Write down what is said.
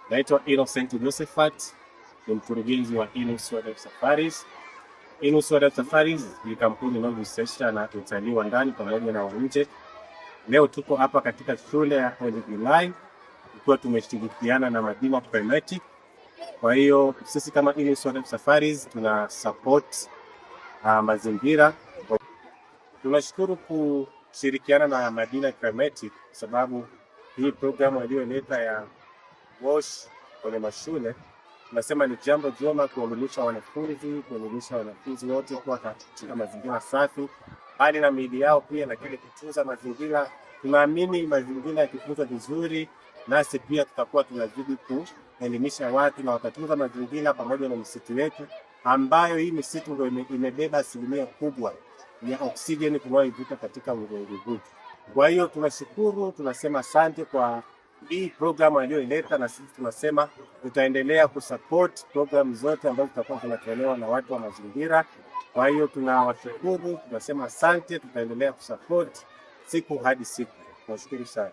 Naitwa Innocent Josephat, ni mkurugenzi wa Inus Wildlife Safaris. Inus Wildlife Safaris ni kampuni inayojihusisha na utalii wa ndani pamoja na wa nje. Leo tuko hapa katika shule ya Holy July tukiwa tumeshirikiana na Madina Climatic. Kwa hiyo sisi kama Inus Wildlife Safaris tuna support mazingira. Tunashukuru kushirikiana na Madina Climatic kwa sababu hii programu iliyoleta ya WASH kwenye mashule tunasema ni jambo jema kuelimisha wanafunzi wote kuwa katika mazingira safi, bali na miili yao pia, lakini kutunza mazingira. Tunaamini mazingira yakitunzwa vizuri, nasi pia tutakuwa tunazidi kuelimisha watu na watatunza mazingira pamoja na misitu yetu, ambayo hii misitu ndio imebeba asilimia kubwa ya oksijeni tunayoivuta katika ulimwengu. Kwa hiyo tunashukuru, tunasema asante kwa hii programu aliyoileta, na sisi tunasema tutaendelea kusupport programu zote ambazo zitakuwa zinatolewa na watu wa mazingira. Kwa hiyo tunawashukuru, tunasema asante, tutaendelea kusupport siku hadi siku. Tunashukuru sana.